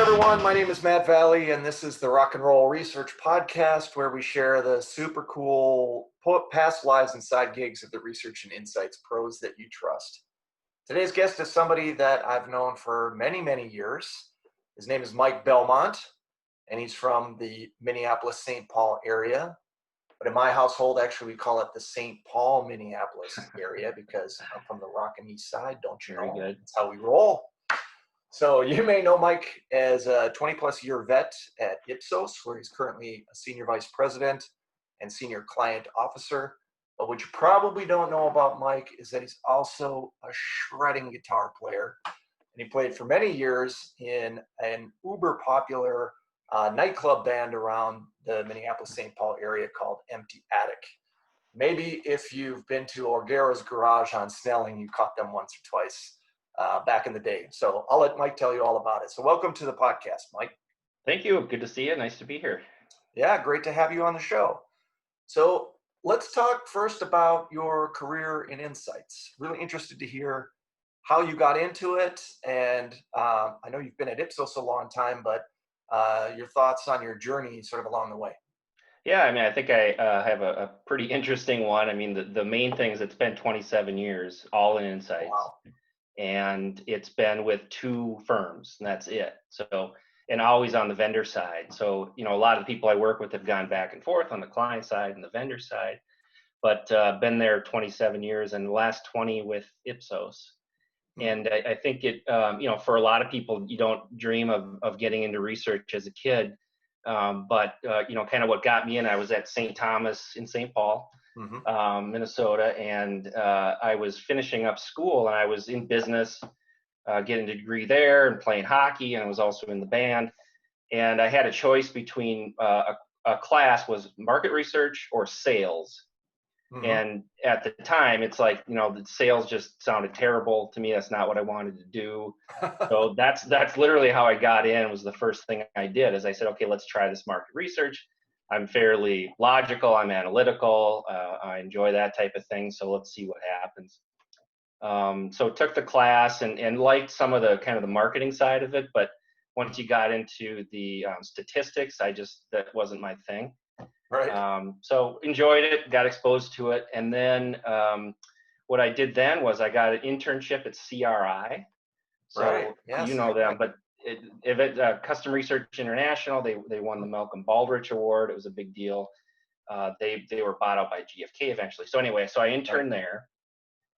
everyone? My name is Matt Valley, and this is the Rock and Roll Research Podcast, where we share the super cool past lives and side gigs of the research and insights pros that you trust. Today's guest is somebody that I've known for many, many years. His name is Mike Bellmont, and he's from the Minneapolis-St. Paul area. But in my household, actually, we call it the St. Paul, Minneapolis area because I'm from the Rockin East Side, don't you know? Very good. That's how we roll. So you may know Mike as a 20-plus year vet at IPSOS, where he's currently a senior vice president and senior client officer. But what you probably don't know about Mike is that he's also a shredding guitar player. And he played for many years in an uber popular nightclub band around the Minneapolis-St. Paul area called Empty Attic. Maybe if you've been to Orguero's Garage on Snelling, you caught them once or twice. Back in the day. So I'll let Mike tell you all about it. So welcome to the podcast, Mike. Thank you. Good to see you. Nice to be here. Yeah, great to have you on the show. So let's talk first about your career in insights. Really interested to hear how you got into it. And I know you've been at IPSOS a long time, but your thoughts on your journey sort of along the way. Yeah, I mean, I think I have a pretty interesting one. I mean, the main thing is it's been 27 years, all in insights. Wow. And it's been with two firms, and that's it. So, and always on the vendor side. So, you know, a lot of the people I work with have gone back and forth on the client side and the vendor side, but been there 27 years and the last 20 with IPSOS. And I think it, you know, for a lot of people, you don't dream of getting into research as a kid. But, you know, kind of what got me in, I was at St. Thomas in St. Paul. Minnesota, and I was finishing up school, and I was in business, getting a degree there and playing hockey, and I was also in the band. And I had a choice between a class was market research or sales. And at the time, it's like, you know, the sales just sounded terrible to me. That's not what I wanted to do. So that's literally how I got in. Was the first thing I did is I said, okay, let's try this market research. I'm fairly logical. I'm analytical. I enjoy that type of thing. So let's see what happens. So took the class and liked some of the kind of the marketing side of it. But once you got into the statistics, that wasn't my thing. Right. So enjoyed it, got exposed to it. And then what I did then was I got an internship at CRI. So Right. Yes, you know them, but Custom Research International, they won the Malcolm Baldrige Award. It was a big deal. They were bought out by GFK eventually. So anyway, so I interned there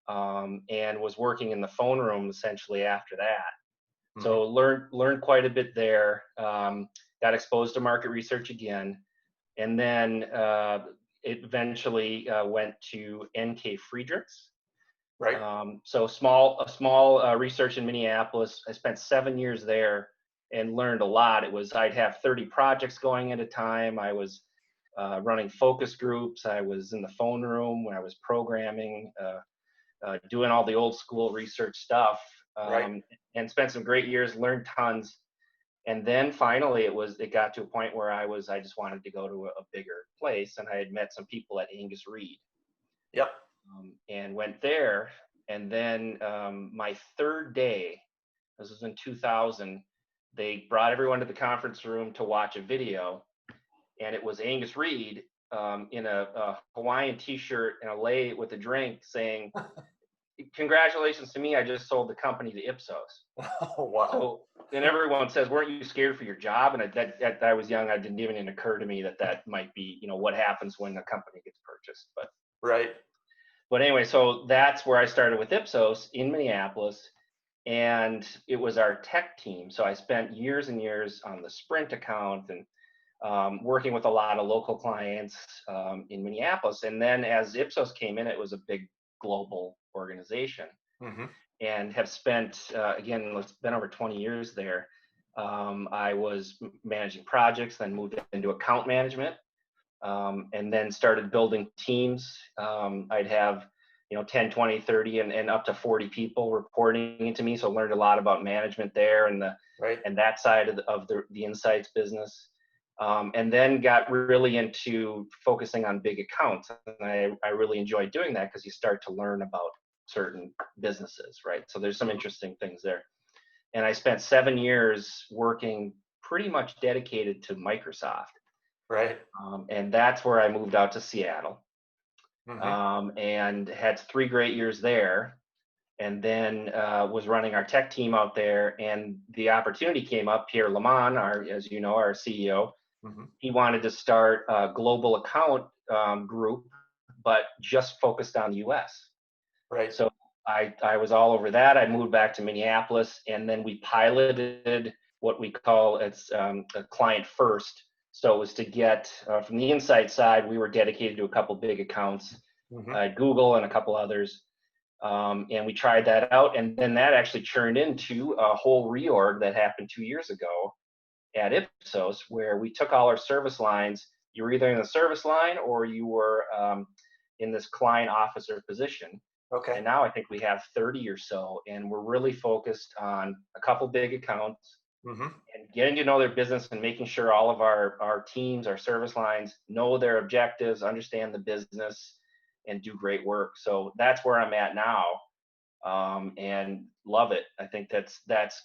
and was working in the phone room essentially after that. So learned quite a bit there. Got exposed to market research again, and then it eventually went to NK Friedrichs. Right. So a small research in Minneapolis. I spent 7 years there and learned a lot. I'd have 30 projects going at a time. I was running focus groups. I was in the phone room when I was programming, doing all the old school research stuff, and spent some great years, learned tons. And then finally it got to a point where I just wanted to go to a bigger place, and I had met some people at Angus Reid. Yep. And went there. And then my third day, this was in 2000, they brought everyone to the conference room to watch a video. And it was Angus Reid in a Hawaiian t-shirt and a lei with a drink saying, congratulations to me, I just sold the company to IPSOS. Oh, wow. So then everyone says, weren't you scared for your job? And I was young. It didn't even occur to me that might be, you know, what happens when a company gets purchased. But anyway, so that's where I started with IPSOS in Minneapolis, and it was our tech team. So I spent years and years on the Sprint account and working with a lot of local clients in Minneapolis. And then as IPSOS came in, it was a big global organization, and have spent, again, it's been over 20 years there. I was managing projects, then moved into account management. And then started building teams. I'd have, you know, 10, 20, 30, and up to 40 people reporting into me. So learned a lot about management there and and that side of the insights business. And then got really into focusing on big accounts. And I really enjoyed doing that because you start to learn about certain businesses, right? So there's some interesting things there. and I spent 7 years working pretty much dedicated to Microsoft. Right. And that's where I moved out to Seattle, Hmm. and had 3 great years there. And then was running our tech team out there. And the opportunity came up. Pierre Lamont, as you know, our CEO, Hmm. he wanted to start a global account group, but just focused on the US. Right. So I was all over that. I moved back to Minneapolis, and then we piloted what we call a client first. So it was to get from the inside side, we were dedicated to a couple big accounts, Hmm. Google and a couple others. And we tried that out, and then that actually churned into a whole reorg that happened 2 years ago at IPSOS, where we took all our service lines. You were either in the service line or you were in this client officer position. Okay. And now I think we have 30 or so, and we're really focused on a couple big accounts Hmm. and getting to know their business and making sure all of our teams, our service lines know their objectives, understand the business, and do great work. So that's where I'm at now, and love it. I think that's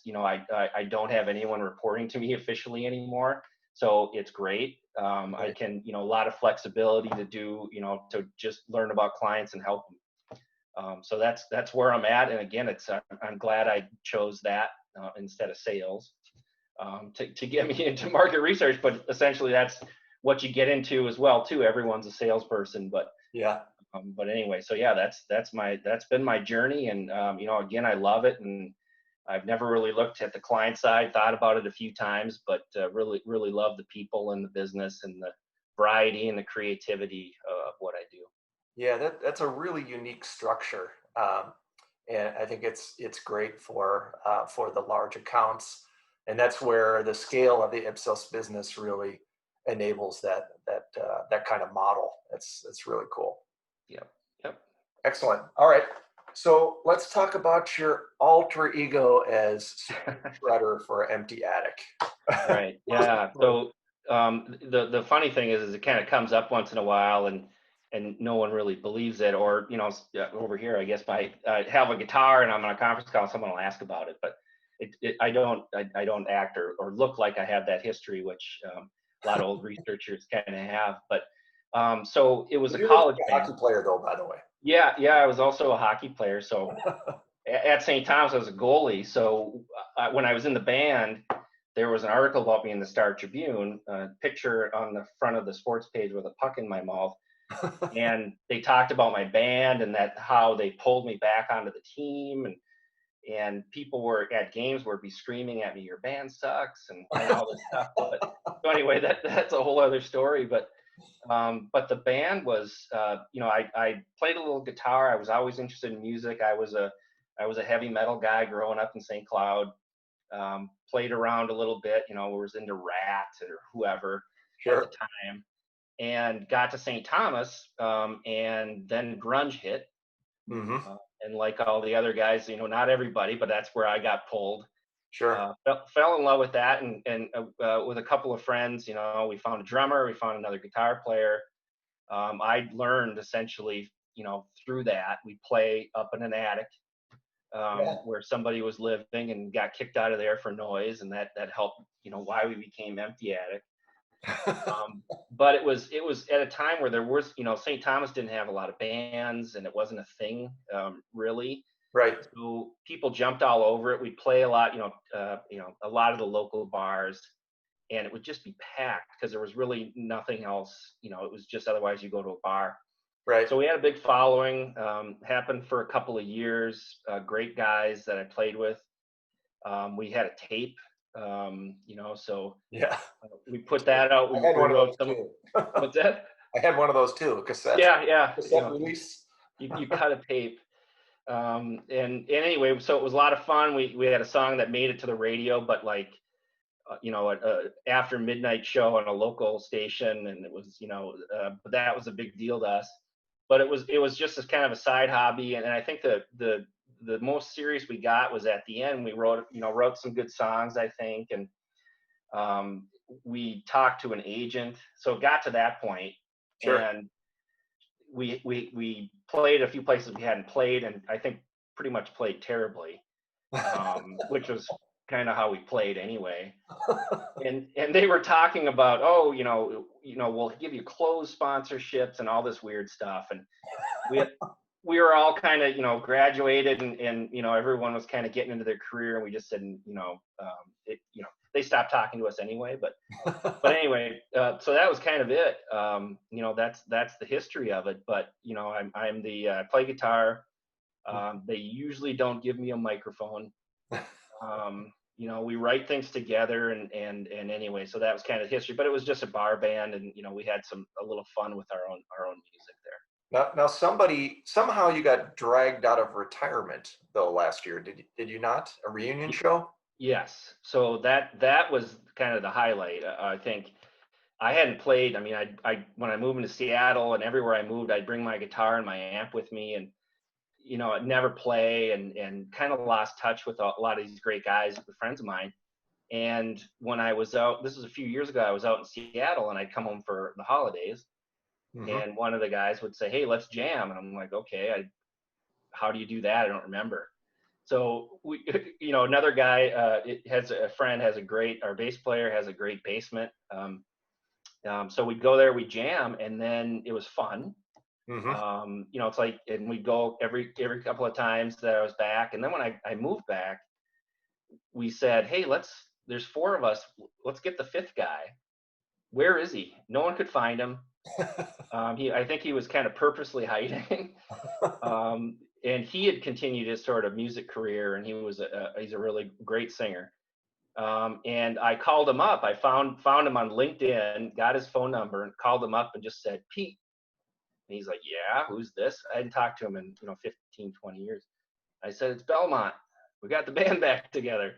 I don't have anyone reporting to me officially anymore, so it's great. I Right. can a lot of flexibility to do to just learn about clients and help them. So that's where I'm at. And again, I'm glad I chose that instead of sales, to get me into market research. But essentially, that's what you get into as well too. Everyone's a salesperson, Yeah. but anyway, so yeah, that's been my journey, and again, I love it, and I've never really looked at the client side. Thought about it a few times, but really love the people and the business and the variety and the creativity of what I do. Yeah, that's a really unique structure, and I think it's great for the large accounts, and that's where the scale of the Ipsos business really enables that kind of model. That's really cool. Yep. Yep. Excellent. All right, so let's talk about your alter ego as Super Shredder for Empty Attic. Right. What was the Yeah. story? So the funny thing is it kind of comes up once in a while, and no one really believes it, or over here, I guess I have a guitar and I'm on a conference call, someone will ask about it, but I don't act or look like I have that history, which a lot of old researchers kind of have. But so it was You a do look college like a band. hockey player, though, by the way. Yeah. Yeah. I was also a hockey player. So at St. Thomas, I was a goalie. So when I was in the band, there was an article about me in the Star Tribune, a picture on the front of the sports page with a puck in my mouth, and they talked about my band and that how they pulled me back onto the team, and people were at games would be screaming at me, "Your band sucks," and all this stuff. But so anyway, that's a whole other story. But the band was, I played a little guitar. I was always interested in music. I was a heavy metal guy growing up in St. Cloud. Played around a little bit, was into Rat or whoever at the Sure. time, and got to St. Thomas, and then grunge hit. Hmm. And like all the other guys, not everybody, but that's where I got pulled. Sure. Fell in love with that, and with a couple of friends, we found a drummer, we found another guitar player. I learned essentially, through that. We play up in an attic, Yeah. where somebody was living and got kicked out of there for noise, and that helped, why we became Empty Attic. But it was at a time where there was, St. Thomas didn't have a lot of bands, and it wasn't a thing, really. Right. So people jumped all over it. We'd play a lot, a lot of the local bars, and it would just be packed because there was really nothing else. It was just otherwise you go to a bar. Right. So we had a big following. Happened for a couple of years. Great guys that I played with. We had a tape, so Yeah. we put that out. I We, had we one of wrote those some. too. What's that? I had one of those too. A Yeah, yeah. cassette release. You cut a tape. And anyway, so it was a lot of fun. We had a song that made it to the radio, but like, after midnight show on a local station, and it was, but that was a big deal to us. But it was just as kind of a side hobby, and I think the most serious we got was at the end. We wrote some good songs, I think, and we talked to an agent. So it got to that point, Sure. and we played a few places we hadn't played, and I think pretty much played terribly, which was kind of how we played anyway. And they were talking about, oh, we'll give you clothes sponsorships and all this weird stuff. And we we were all kind of, graduated, and everyone was kind of getting into their career, and we just said, they stopped talking to us anyway. But anyway, so that was kind of it. That's the history of it. But I'm I play guitar. They usually don't give me a microphone. We write things together, and anyway, so that was kind of history. But it was just a bar band, and we had a little fun with our own music there. Now, somehow you got dragged out of retirement though last year. Did you not? A reunion show? Yes. So that was kind of the highlight. I think I hadn't played. I mean, I when I moved into Seattle, and everywhere I moved, I'd bring my guitar and my amp with me, and I'd never play, and kind of lost touch with a lot of these great guys, friends of mine. And when I was out, this was a few years ago, I was out in Seattle, and I'd come home for the holidays, Mm-hmm. and one of the guys would say, "Hey, let's jam," and I'm like, "Okay, how do you do that? I don't remember." So we, another guy, our bass player has a great basement. So we'd go there, we'd jam, and then it was fun. Mm-hmm. It's like, and we'd go every couple of times that I was back. And then when I moved back, we said, "Hey, there's four of us. Let's get the fifth guy. Where is he?" No one could find him. I think he was kind of purposely hiding. And he had continued his sort of music career, and he's a really great singer. And I called him up. I found him on LinkedIn, got his phone number, and called him up and just said, "Pete." And he's like, "Yeah, who's this?" I hadn't talked to him in 15, 20 years. I said, "It's Belmont. We got the band back together."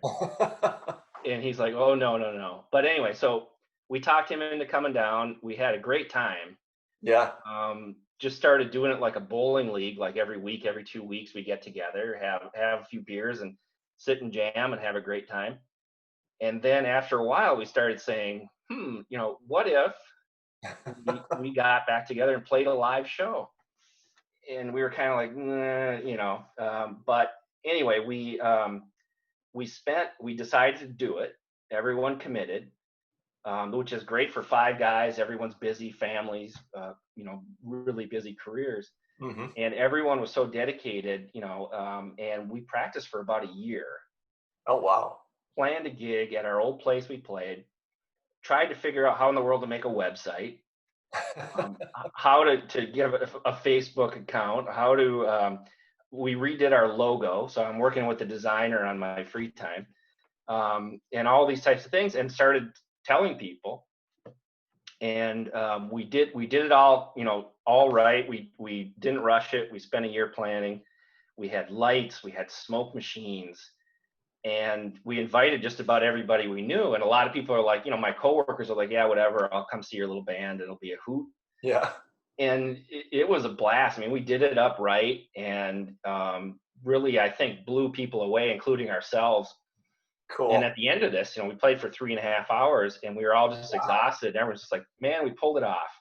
And he's like, "Oh, no, no, no." But anyway, so we talked him into coming down. We had a great time. Yeah. Just started doing it like a bowling league, like every week, every 2 weeks we get together, have a few beers, and sit and jam and have a great time. And then after a while, we started saying, what if we got back together and played a live show? And we were kind of like, but anyway, we decided to do it. Everyone committed, which is great for five guys. Everyone's busy, families, really busy careers. Mm-hmm. And everyone was so dedicated, and we practiced for about a year. Oh, wow. Planned a gig at our old place we played, tried to figure out how in the world to make a website, how to give a Facebook account, we redid our logo. So I'm working with the designer on my free time, and all these types of things, and started telling people. And we did it all, all right. We didn't rush it. We spent a year planning. We had lights, we had smoke machines, and we invited just about everybody we knew. And a lot of people are like, my coworkers are like, "Yeah, whatever, I'll come see your little band. It'll be a hoot." Yeah. And it was a blast. I mean, we did it up right, and really, I think, blew people away, including ourselves. Cool. And at the end of this, we played for 3.5 hours, and we were all just exhausted. And everyone's just like, "Man, we pulled it off."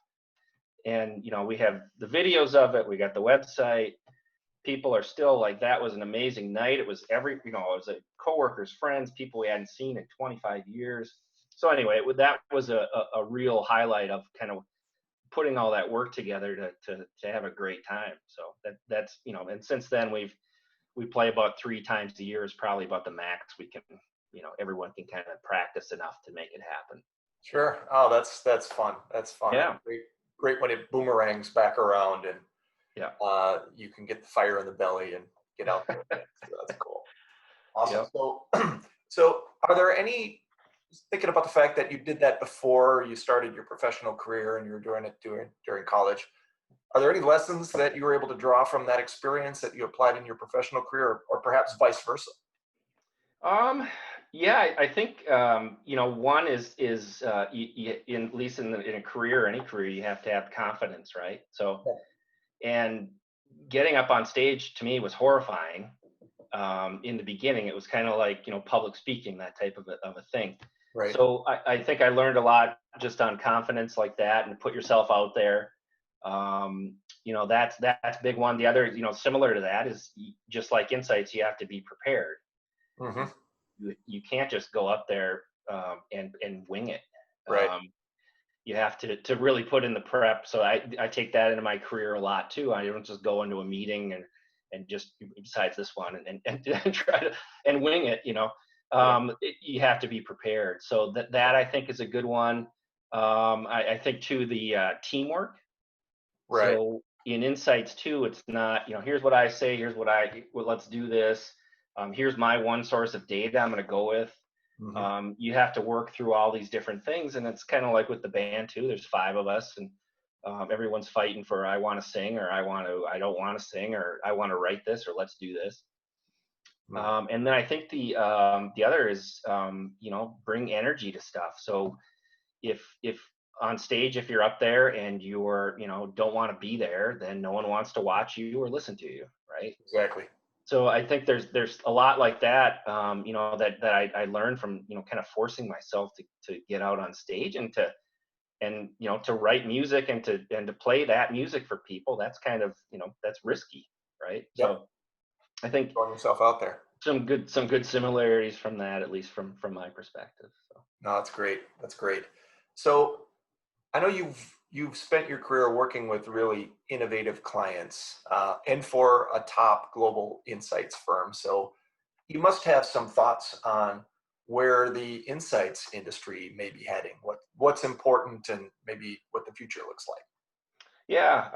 And we have the videos of it. We got the website. People are still like, "That was an amazing night." It was it was like coworkers, friends, people we hadn't seen in 25 years. So anyway, that was a real highlight of kind of putting all that work together to have a great time. So that's and since then we play about 3 times a year is probably about the max we can, everyone can kind of practice enough to make it happen. Sure. Oh, that's fun. That's fun. Yeah. Great when it boomerangs back around, and Yeah. you can get the fire in the belly and get out there. So that's cool. Awesome. Yep. So are there any, thinking about the fact that you did that before you started your professional career and you were doing it during college, are there any lessons that you were able to draw from that experience that you applied in your professional career, or perhaps vice versa? Yeah, I think one is at least in a career, any career, you have to have confidence, right? So, and getting up on stage to me was horrifying. In the beginning, it was kind of like public speaking, that type of a thing. Right. So I think I learned a lot just on confidence like that, and put yourself out there. That's a big one. The other, similar to that, is just like insights, you have to be prepared. Mm-hmm. you can't just go up there and wing it. Right. You have to really put in the prep. So I take that into my career a lot too. I don't just go into a meeting and just, besides this one, and try to and wing it. Yeah. You have to be prepared. So that I think is a good one. I think too, the teamwork. Right. So in insights too, it's not, here's what I say, well, let's do this. Here's my one source of data I'm going to go with. Hmm. You have to work through all these different things, and it's kind of like with the band too. There's 5 of us, and everyone's fighting for I want to sing, or I don't want to sing, or I want to write this, or let's do this. And then I think the other is bring energy to stuff. So if on stage, if you're up there and you're don't want to be there, then no one wants to watch you or listen to you, right? Exactly. So I think there's a lot like that, that I learned from kind of forcing myself to get out on stage and to write music and to play that music for people. That's kind of that's risky, right? Yep. So I think Throwing yourself out there. some good similarities from that, at least from my perspective. So No, that's great. That's great. So I know you've spent your career working with really innovative clients and for a top global insights firm. So you must have some thoughts on where the insights industry may be heading, what's important, and maybe what the future looks like. yeah,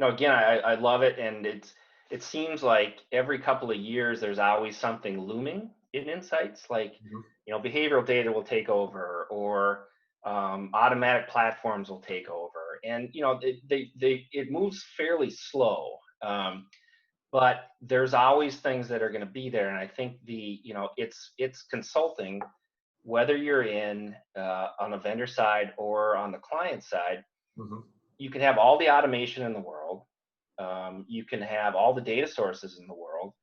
again, I love it, and it seems like every couple of years there's always something looming in insights, like Mhm. behavioral data will take over, or automatic platforms will take over, and it moves fairly slow. But there's always things that are going to be there, and I think it's consulting, whether you're in on the vendor side or on the client side. Mhm. You can have all the automation in the world. You can have all the data sources in the world,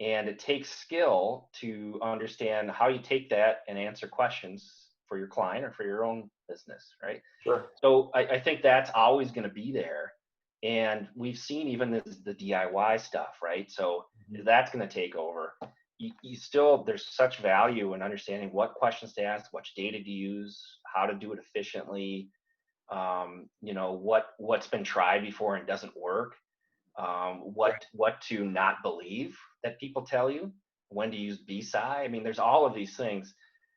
and it takes skill to understand how you take that and answer questions for your client or for your own business, right? Sure. So I think that's always going to be there, and we've seen even the DIY stuff, right? So Mhm. that's going to take over. You still, there's such value in understanding what questions to ask, what data to use, how to do it efficiently, what's been tried before and doesn't work, Right. what to not believe that people tell you, when to use BSI. I mean, there's all of these things,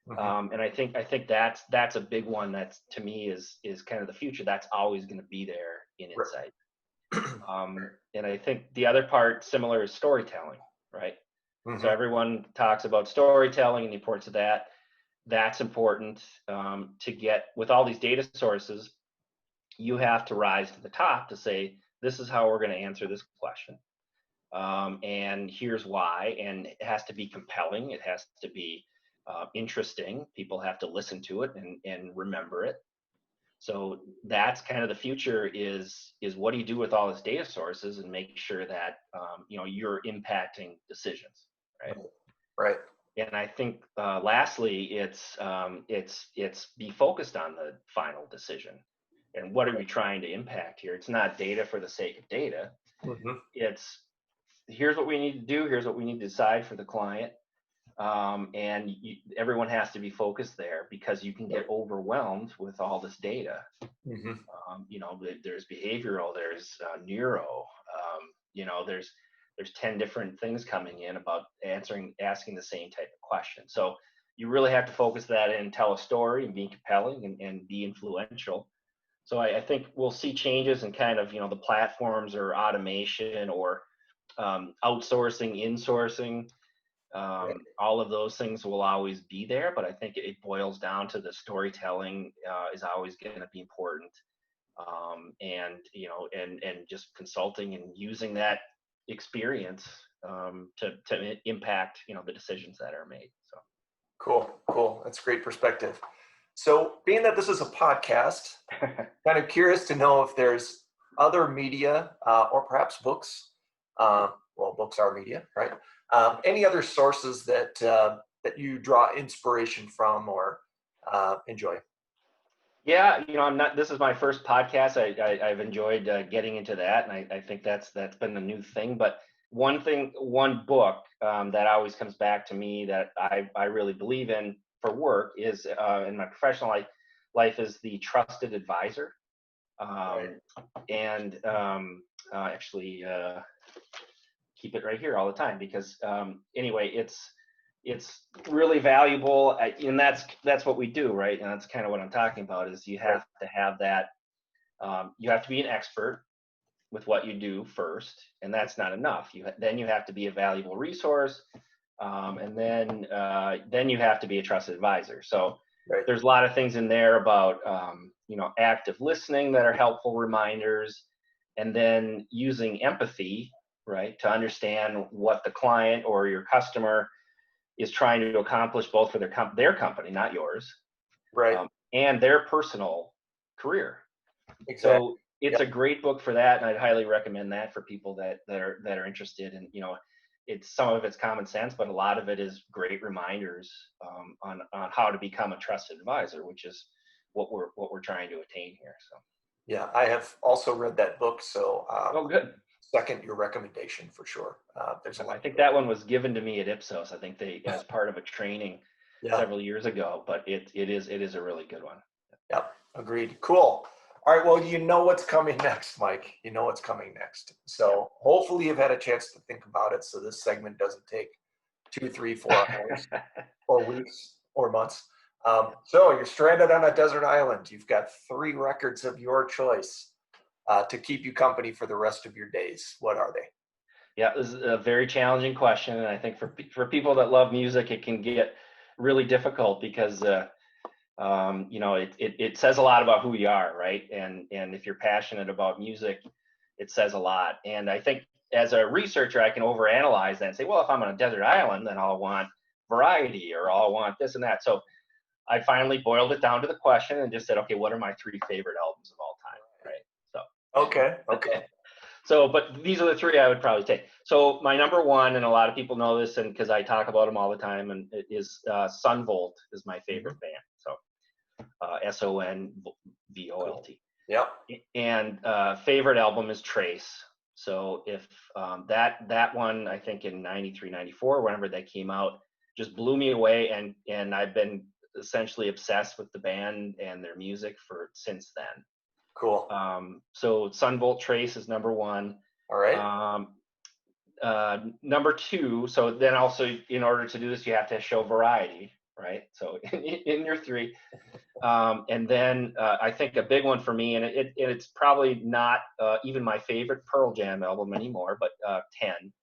Mhm. and I think that's a big one. That's, to me, is kind of the future. That's always going to be there in Right. insight. And I think the other part similar is storytelling, right? So Mhm. everyone talks about storytelling and the importance of that. That's important, to get with all these data sources. You have to rise to the top to say, this is how we're going to answer this question, and here's why. And it has to be compelling, it has to be interesting, people have to listen to it and remember it. So that's kind of the future, is what do you do with all this data sources and make sure that you're impacting decisions, right? Right. Right. And I think lastly, it's be focused on the final decision. And what are we trying to impact here? It's not data for the sake of data. Mhm. It's, here's what we need to do. Here's what we need to decide for the client. And everyone has to be focused there, because you can get overwhelmed with all this data. Mhm. There's behavioral, there's neuro, there's 10 different things coming in about asking the same type of question. So you really have to focus that and tell a story and be compelling and be influential. So I think we'll see changes in kind of the platforms or automation or outsourcing, insourcing. Right. All of those things will always be there, but I think it boils down to the storytelling is always going to be important, and just consulting and using that experience to impact the decisions that are made. So Cool. Cool. That's great perspective. So, being that this is a podcast, kind of curious to know if there's other media or perhaps books. Well, books are media, right? Any other sources that you draw inspiration from or enjoy? yeah, I'm not. This is my first podcast. I've enjoyed getting into that, and I think that's been a new thing. But one book that always comes back to me that I really believe in for work is in my professional life is The Trusted Advisor. And actually keep it right here all the time because anyway, it's really valuable, and that's what we do, right? And that's kind of what I'm talking about is you have to have that. You have to be an expert with what you do first, and that's not enough. Then you have to be a valuable resource, and then you have to be a trusted advisor. So there's a lot of things in there about active listening that are helpful reminders, and then using empathy, right, to understand what the client or your customer is trying to accomplish, both for their company, not yours, right, and their personal career. exactly. So it's a great book for that, and I'd highly recommend that for people that are interested in, it's some of it's common sense, but a lot of it is great reminders on how to become a trusted advisor, which is what we're trying to attain here. So yeah, I have also read that book, so oh, good. Second your recommendation for sure. I think that one was given to me at IPSOS. I think they as part of a training several years ago, but it is a really good one. Yep, agreed. Cool. All right, well, you know what's coming next, Mike. You know what's coming next. So hopefully you've had a chance to think about it, so this segment doesn't take 2, 3, 4 hours or weeks or months. So you're stranded on a desert island. You've got 3 records of your choice to keep you company for the rest of your days. What are they? Yeah, this is a very challenging question, and I think for people that love music, it can get really difficult because it says a lot about who you are, right? And if you're passionate about music, it says a lot. And I think as a researcher, I can overanalyze that and say, well, if I'm on a desert island, then I'll want variety, or I'll want this and that. So I finally boiled it down to the question and just said, okay, what are my 3 favorite albums of all time, right? So Okay. So, but these are the 3 I would probably take. So my number 1, and a lot of people know this, and because I talk about them all the time, and it is Sunvolt is my favorite band. So Sonvolt. Yep. And favorite album is Trace. So if that one, I think in 93, 94, whenever that came out, just blew me away, and I've been essentially obsessed with the band and their music since then. Cool. So Sunvolt Trace is number 1. All right. Number 2. So then also, in order to do this, you have to show variety, right? So in your 3, and then I think a big one for me, and it's probably not even my favorite Pearl Jam album anymore, but 10,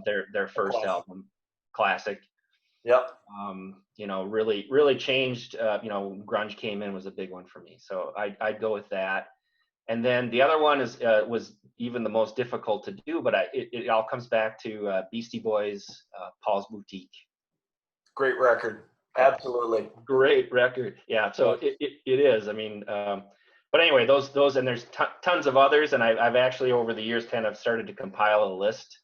their first album, classic. Yep. Really changed. Grunge came in, was a big one for me, so I'd go with that. And then the other one was even the most difficult to do, but it all comes back to Beastie Boys, Paul's Boutique. Great record. Absolutely. Great record. Yeah. So it is. I mean, but anyway, those and there's tons of others, and I've actually over the years kind of started to compile a list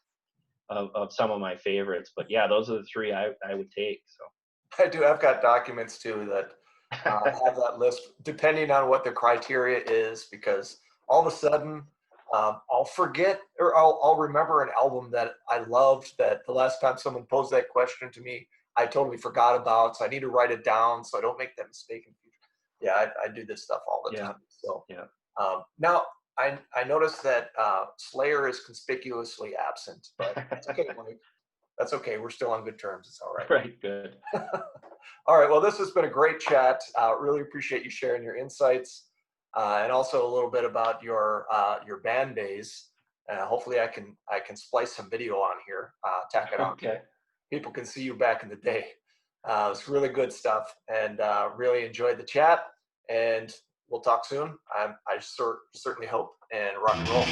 of some of my favorites. But yeah, those are the 3 I would take. So I do. I've got documents too that have that list, depending on what the criteria is, because all of a sudden I'll forget, or I'll remember an album that I loved that the last time someone posed that question to me, I totally forgot about. So I need to write it down so I don't make that mistake in the future. Yeah, I do this stuff all the time. So now I noticed that Slayer is conspicuously absent, but that's okay, Mike. That's okay. We're still on good terms. It's all right. Right. Good. All right. Well, this has been a great chat. Really appreciate you sharing your insights and also a little bit about your band days. Hopefully, I can splice some video on here, tack it on. Okay. People can see you back in the day. It's really good stuff, and really enjoyed the chat. And we'll talk soon. I certainly hope. And rock and roll.